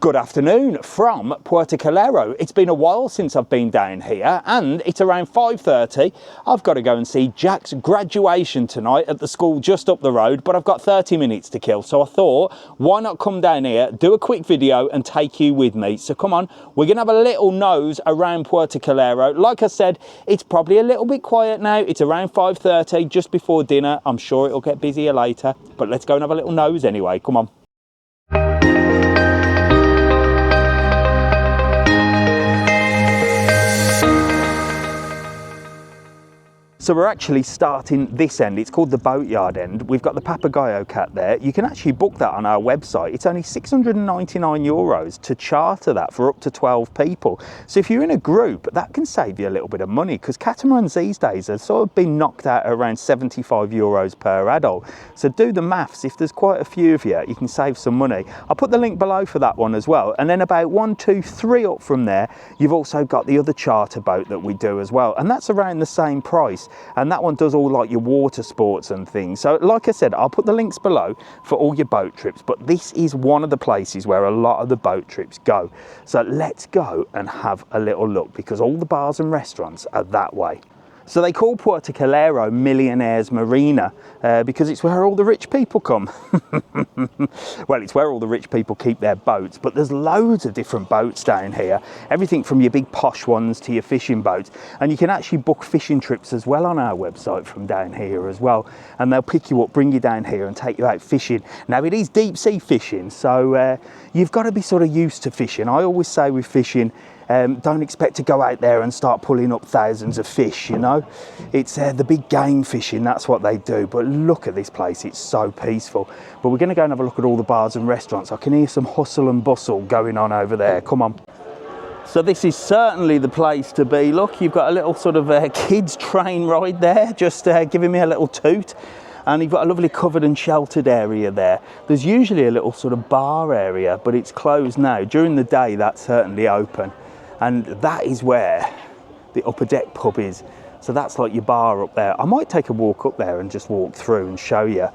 Good afternoon from Puerto Calero. It's been a while since I've been down here and it's around 5:30. I've got to go and see Jack's graduation tonight at the school just up the road, but I've got 30 minutes to kill. So I thought, why not come down here, do a quick video and take you with me. So come on, we're going to have a little nose around Puerto Calero. Like I said, it's probably a little bit quiet now. It's around 5:30, just before dinner. I'm sure it'll get busier later, but let's go and have a little nose anyway. Come on. So we're actually starting this end. It's called the boatyard end. We've got the Papagayo cat there. You can actually book that on our website. It's only €699 to charter that for up to 12 people. So if you're in a group, that can save you a little bit of money, because catamarans these days have sort of been knocked out at around €75 per adult. So do the maths. If there's quite a few of you, you can save some money. I'll put the link below for that one as well. And then about 1, 2, 3 up from there, you've also got the other charter boat that we do as well. And that's around the same price. And that one does all like your water sports and things. So like I said, I'll put the links below for all your boat trips, but this is one of the places where a lot of the boat trips go. So let's go and have a little look, because all the bars and restaurants are that way. So they call Puerto Calero Millionaires Marina because it's where all the rich people come. Well, it's where all the rich people keep their boats, but there's loads of different boats down here. Everything from your big posh ones to your fishing boats. And you can actually book fishing trips as well on our website from down here as well. And they'll pick you up, bring you down here and take you out fishing. Now it is deep sea fishing, so you've got to be sort of used to fishing. I always say with fishing, don't expect to go out there and start pulling up thousands of fish, you know. It's the big game fishing, that's what they do. But look at this place, it's so peaceful. But we're going to go and have a look at all the bars and restaurants. I can hear some hustle and bustle going on over there. Come on. So this is certainly the place to be. Look, you've got a little sort of kids train ride there, just giving me a little toot. And you've got a lovely covered and sheltered area there. There's usually a little sort of bar area, but it's closed now. During the day, that's certainly open. And that is where the upper deck pub is. So that's like your bar up there. I might take a walk up there and just walk through and show you.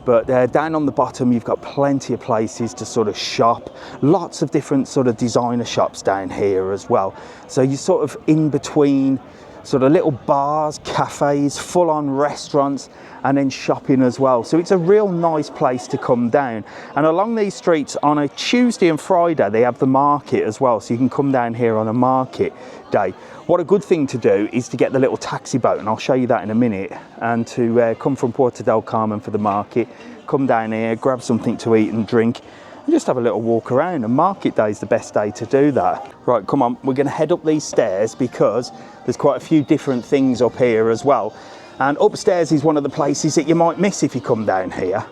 But down on the bottom, you've got plenty of places to sort of shop. Lots of different sort of designer shops down here as well. So you're sort of in between sort of little bars, cafes, full-on restaurants, and then shopping as well. So it's a real nice place to come down. And along these streets on a Tuesday and Friday, they have the market as well. So you can come down here on a market day. What a good thing to do is to get the little taxi boat, and I'll show you that in a minute, and to come from Puerto del Carmen for the market, come down here, grab something to eat and drink, and just have a little walk around. And market day is the best day to do that. Right, come on, we're going to head up these stairs because there's quite a few different things up here as well. And upstairs is one of the places that you might miss if you come down here,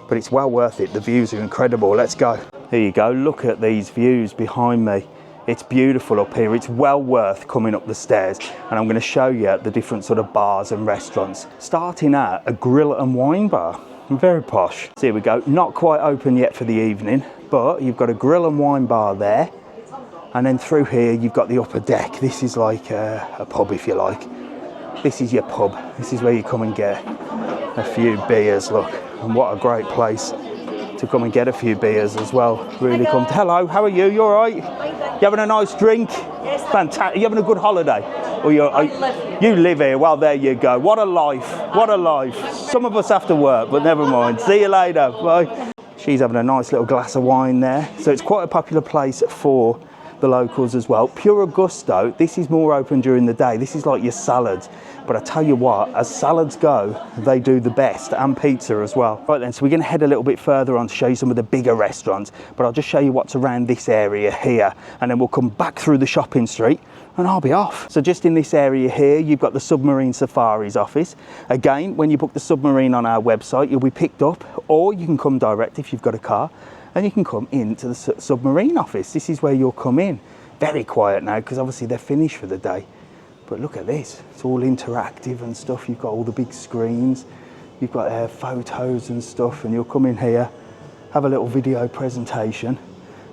but it's well worth it. The views are incredible. Let's go. Here you go. Look at these views behind me. It's beautiful up here. It's well worth coming up the stairs, and I'm going to show you the different sort of bars and restaurants, starting at a grill and wine bar. Very posh. So here we go. Not quite open yet for the evening, but you've got a grill and wine bar there, and then through here you've got the upper deck. This is like a pub, if you like. This is your pub. This is where you come and get a few beers. Look, and what a great place to come and get a few beers as well. Really come. Hello, how are you? You all right? You having a nice drink? Yes. Fantastic. You having a good holiday? Or you live here. Well, there you go. What a life. What a life. Some of us have to work, but never mind. See you later. Bye. She's having a nice little glass of wine there. So it's quite a popular place for the locals as well. Pure Augusto, this is more open during the day. This is like your salads. But I tell you what, as salads go, they do the best, and pizza as well. Right then, so we're going to head a little bit further on to show you some of the bigger restaurants, but I'll just show you what's around this area here, and then we'll come back through the shopping street and I'll be off. So just in this area here, you've got the Submarine Safaris office. Again, when you book the submarine on our website, you'll be picked up, or you can come direct if you've got a car, and you can come into the submarine office. This is where you'll come in. Very quiet now, because obviously they're finished for the day. But look at this, it's all interactive and stuff. You've got all the big screens, you've got photos and stuff, and you'll come in here, have a little video presentation,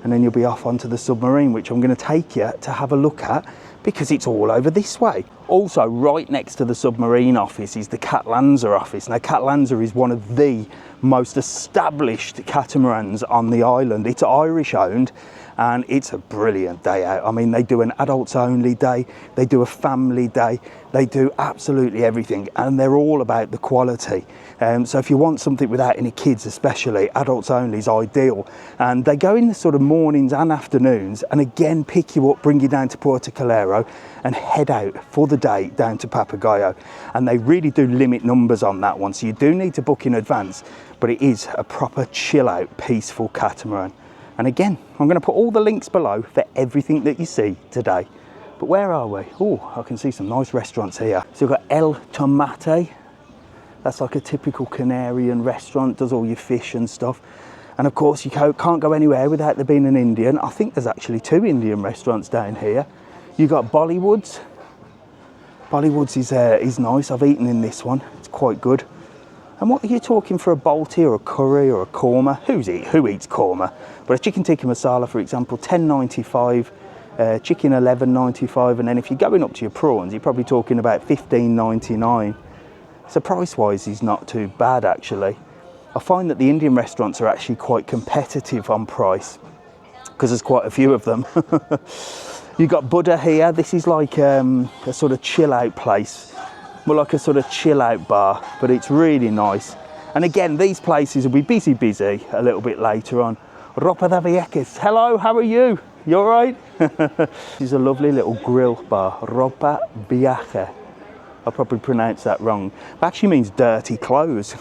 and then you'll be off onto the submarine, which I'm going to take you to have a look at, because it's all over this way. Also, right next to the submarine office is the Cat Lanza office. Now, Cat Lanza is one of the most established catamarans on the island. It's Irish owned, and it's a brilliant day out. I mean, they do an adults only day, they do a family day, they do absolutely everything, and they're all about the quality. So if you want something without any kids especially, adults only is ideal. And they go in the sort of mornings and afternoons, and again pick you up, bring you down to Puerto Calero and head out for the day down to Papagayo. And they really do limit numbers on that one, so you do need to book in advance, but it is a proper chill out, peaceful catamaran. And again, I'm going to put all the links below for everything that you see today. But where are we? Oh, I can see some nice restaurants here. So we've got El Tomate. That's like a typical Canarian restaurant, does all your fish and stuff. And of course, you can't go anywhere without there being an Indian. I think there's actually 2 Indian restaurants down here. You got Bollywood's. Bollywood's is nice. I've eaten in this one. It's quite good. And what are you talking for a balti or a curry or a korma? Who eats korma? But a chicken tikka masala, for example, $10.95. Chicken $11.95. And then if you're going up to your prawns, you're probably talking about $15.99. So price-wise, he's not too bad, actually. I find that the Indian restaurants are actually quite competitive on price because there's quite a few of them. You got Buddha here. This is like a sort of chill-out place, more like a sort of chill-out bar, but it's really nice. And again, these places will be busy a little bit later on. Ropa da Vieques. Hello, how are you? You all right? This is a lovely little grill bar. Ropa Vieques. I probably pronounced that wrong. It actually means dirty clothes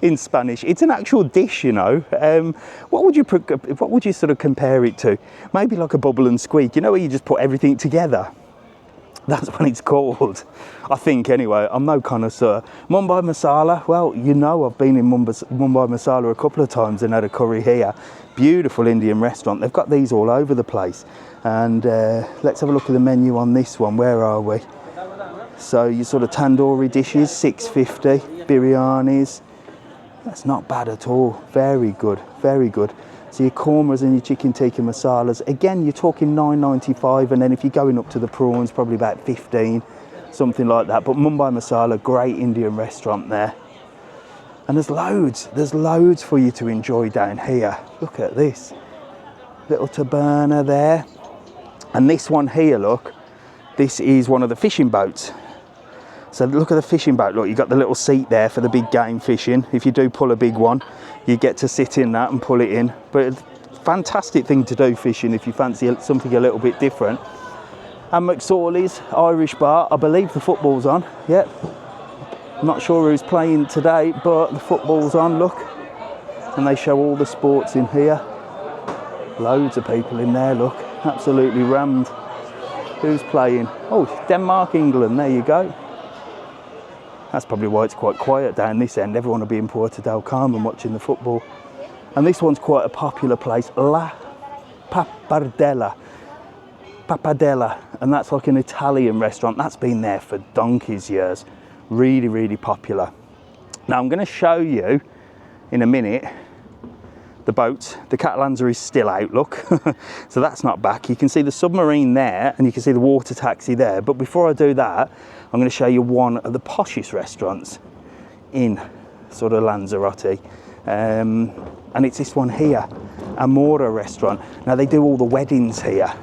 in Spanish. It's an actual dish, you know. What would you sort of compare it to? Maybe like a bubble and squeak. You know, where you just put everything together. That's what it's called, I think. Anyway, I'm no connoisseur. Mumbai masala. Well, you know, I've been in Mumbai masala a couple of times and had a curry here. Beautiful Indian restaurant. They've got these all over the place. And let's have a look at the menu on this one. Where are we? So your sort of tandoori dishes, $6.50, biryanis. That's not bad at all. Very good, very good. So your kormas and your chicken tikka masalas, again, you're talking $9.95, and then if you're going up to the prawns, probably about 15, something like that. But Mumbai masala, great Indian restaurant there. And there's loads for you to enjoy down here. Look at this, little taberna there. And this one here, look, this is one of the fishing boats. So look at the fishing boat, look, you've got the little seat there for the big game fishing. If you do pull a big one, you get to sit in that and pull it in. But it's a fantastic thing to do fishing if you fancy something a little bit different. And McSorley's Irish bar, I believe the football's on, yep. I'm not sure who's playing today, but the football's on, look. And they show all the sports in here. Loads of people in there, look, absolutely rammed. Who's playing? Oh, Denmark, England, there you go. That's probably why it's quite quiet down this end. Everyone will be in Puerto del Carmen watching the football. And this one's quite a popular place, La Pappardella. And that's like an Italian restaurant. That's been there for donkey's years. Really, really popular. Now I'm going to show you in a minute the boat. The Cat Lanza is still out, look. So that's not back. You can see the submarine there and you can see the water taxi there. But before I do that, I'm going to show you one of the poshest restaurants in sort of Lanzarote. And it's this one here, Amora restaurant. Now they do all the weddings here.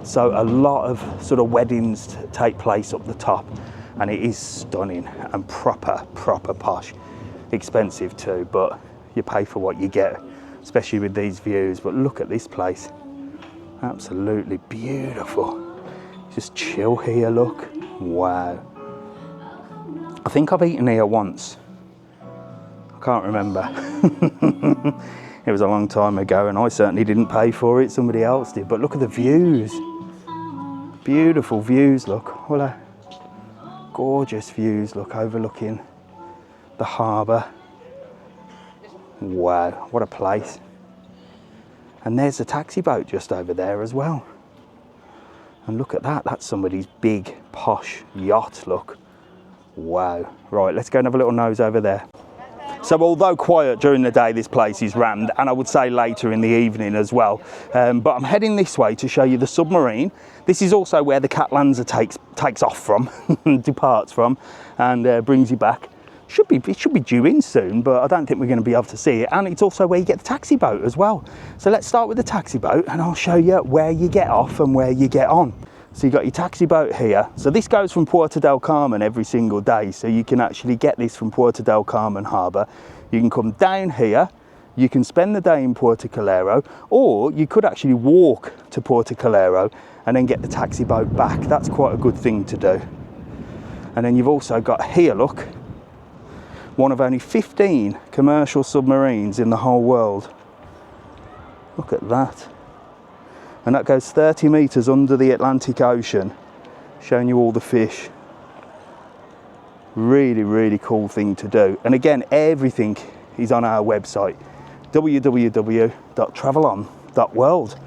So a lot of sort of weddings take place up the top, and it is stunning and proper posh. Expensive too, but you pay for what you get, especially with these views. But look at this place, absolutely beautiful. Just chill here, look. Wow. I think I've eaten here once. I can't remember. It was a long time ago and I certainly didn't pay for it, somebody else did. But look at the views. Beautiful views, look. What a gorgeous views, look, overlooking the harbour. Wow, what a place. And there's a taxi boat just over there as well. And look at that, that's somebody's big, posh yacht, look. Wow. Right, let's go and have a little nose over there. So although quiet during the day, this place is rammed, and I would say later in the evening as well. But I'm heading this way to show you the submarine. This is also where the Cat Lanza takes off from, departs from, and brings you back. It should be due in soon, but I don't think we're going to be able to see it. And it's also where you get the taxi boat as well. So let's start with the taxi boat, and I'll show you where you get off and where you get on. So you've got your taxi boat here. So this goes from Puerto del Carmen every single day. So you can actually get this from Puerto del Carmen harbour. You can come down here, you can spend the day in Puerto Calero, or you could actually walk to Puerto Calero and then get the taxi boat back. That's quite a good thing to do. And then you've also got here, look, one of only 15 commercial submarines in the whole world. Look at that. And that goes 30 metres under the Atlantic Ocean, showing you all the fish. Really, really cool thing to do. And again, everything is on our website, www.travelon.world.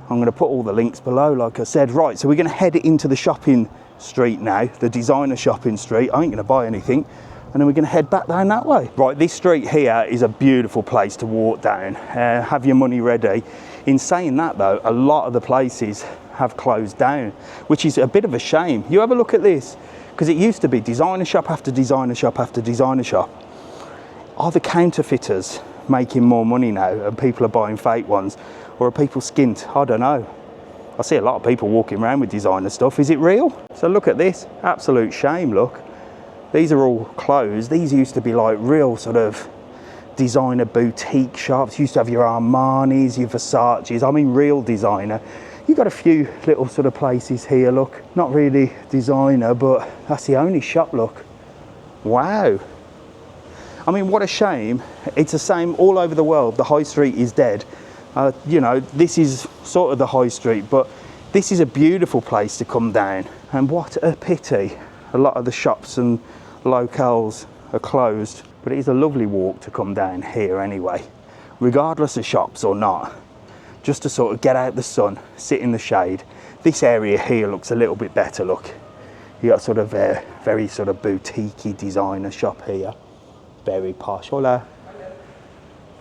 I'm going to put all the links below, like I said. Right, so we're going to head into the shopping street now, the designer shopping street. I ain't going to buy anything. And then we're going to head back down that way. Right, this street here is a beautiful place to walk down. Have your money ready. In saying that though, a lot of the places have closed down, which is a bit of a shame. You have a look at this, because it used to be designer shop after designer shop after designer shop. Are the counterfeiters making more money now and people are buying fake ones? Or are people skint? I don't know. I see a lot of people walking around with designer stuff. Is it real? So look at this, absolute shame, look. These are all closed. These used to be like real sort of designer boutique shops. You used to have your Armanis, your Versace's, I mean real designer. You've got a few little sort of places here, look. Not really designer, but that's the only shop, look. Wow. I mean, what a shame. It's the same all over the world. The high street is dead. You know, this is sort of the high street, but this is a beautiful place to come down. And what a pity. A lot of the shops and locales are closed, but it is a lovely walk to come down here anyway, regardless of shops or not, just to sort of get out the sun, sit in the shade. This area here looks a little bit better, look. You got sort of a very sort of boutique-y designer shop here. Very posh, hola.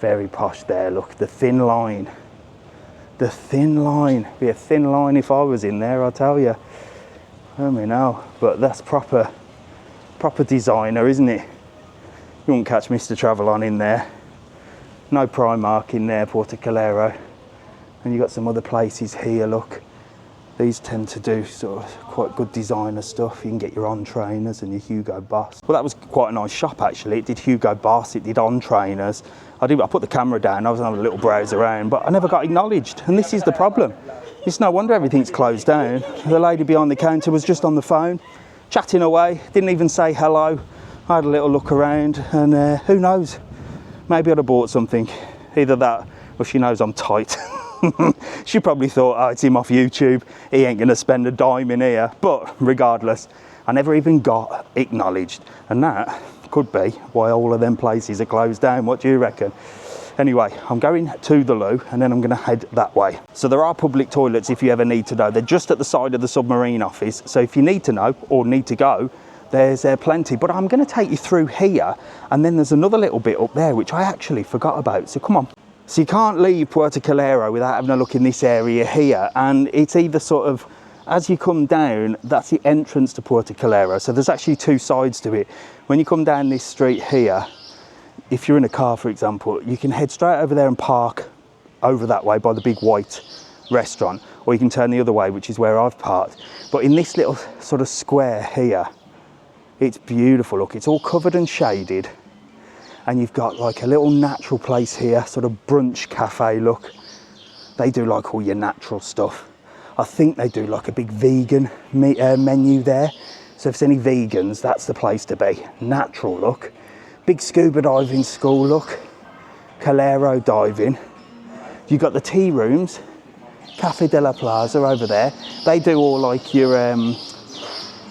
Very posh there, look, the thin line. The thin line, be a thin line if I was in there, I'll tell you. I mean, no, but that's proper designer, isn't it? You won't catch Mr. TravelON in there. No Primark in there, Puerto Calero. And you got some other places here, look. These tend to do sort of quite good designer stuff. You can get your On Trainers and your Hugo Boss. Well, that was quite a nice shop actually. It did Hugo Boss, it did On Trainers. I put the camera down, I was having a little browse around, but I never got acknowledged. And this is the problem. It's no wonder everything's closed down. The lady behind the counter was just on the phone, chatting away, didn't even say hello. I had a little look around, and who knows, maybe I'd have bought something. Either that, or she knows I'm tight. She probably thought, oh, it's him off YouTube, he ain't gonna spend a dime in here. But regardless, I never even got acknowledged, and that could be why all of them places are closed down. What do you reckon? Anyway, I'm going to the loo and then I'm going to head that way. So there are public toilets if you ever need to know. They're just at the side of the submarine office. So if you need to know or need to go, there's plenty. But I'm going to take you through here, and then there's another little bit up there which I actually forgot about. So come on. So you can't leave Puerto Calero without having a look in this area here. And it's either sort of, as you come down, that's the entrance to Puerto Calero. So there's actually two sides to it. When you come down this street here, if you're in a car, for example, you can head straight over there and park over that way by the big white restaurant, or you can turn the other way, which is where I've parked. But in this little sort of square here, it's beautiful. Look, it's all covered and shaded, and you've got like a little natural place here, sort of brunch cafe. Look, they do like all your natural stuff. I think they do like a big vegan menu there. So if there's any vegans, that's the place to be. Natural, look. Big scuba diving school, look. Calero diving. You've got the tea rooms. Cafe de la Plaza over there. They do all like your,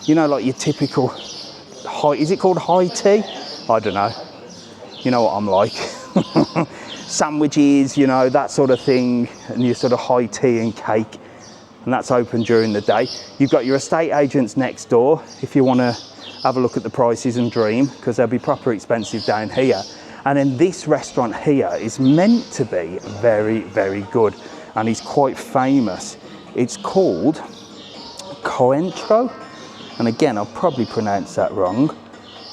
you know, like your typical high, is it called high tea? I don't know. You know what I'm like. Sandwiches, you know, that sort of thing. And your sort of high tea and cake. And that's open during the day. You've got your estate agents next door if you want to have a look at the prices and dream, because they'll be proper expensive down here. And then this restaurant here is meant to be very, very good, and is quite famous. It's called Coentro, and again, I'll probably pronounce that wrong,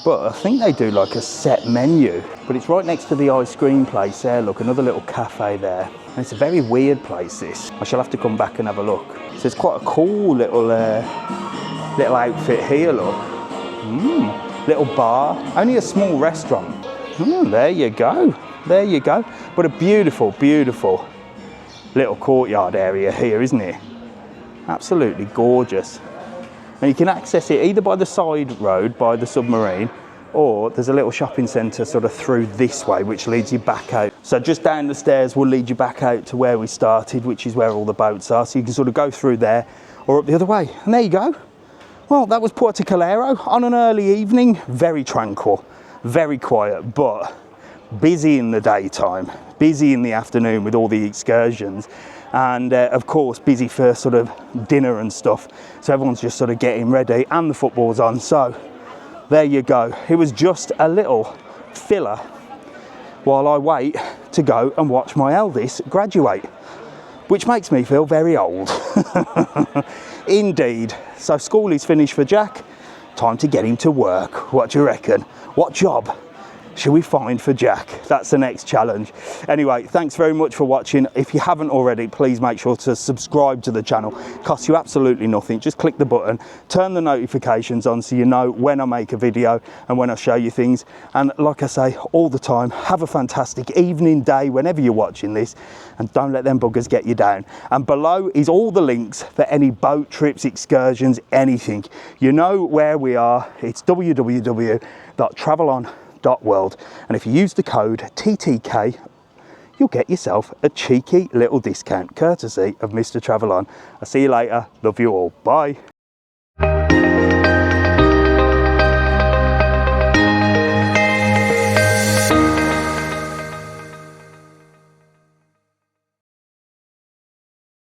but I think they do like a set menu. But it's right next to the ice cream place there. Look, another little cafe there. And it's a very weird place, this. I shall have to come back and have a look. So it's quite a cool little outfit here, look. Little bar, only a small restaurant. There you go, there you go. But a beautiful, beautiful little courtyard area here, isn't it? Absolutely gorgeous. And you can access it either by the side road, by the submarine, or there's a little shopping centre sort of through this way, which leads you back out. So just down the stairs will lead you back out to where we started, which is where all the boats are. So you can sort of go through there or up the other way. And there you go. Well, that was Puerto Calero on an early evening. Very tranquil, very quiet, but busy in the daytime, busy in the afternoon with all the excursions. And of course busy for sort of dinner and stuff, so everyone's just sort of getting ready, and the football's on. So there you go. It was just a little filler while I wait to go and watch my eldest graduate, which makes me feel very old. Indeed. So school is finished for Jack, time to get him to work. What do you reckon? What job should we find for Jack? That's the next challenge. Anyway, thanks very much for watching. If you haven't already, please make sure to subscribe to the channel. It costs you absolutely nothing. Just click the button, turn the notifications on so you know when I make a video and when I show you things. And like I say all the time, have a fantastic evening, day, whenever you're watching this, and don't let them buggers get you down. And below is all the links for any boat trips, excursions, anything. You know where we are. It's www.travelon.world, and if you use the code TTK, you'll get yourself a cheeky little discount courtesy of Mr. TravelOn. I'll see you later. Love you all. Bye.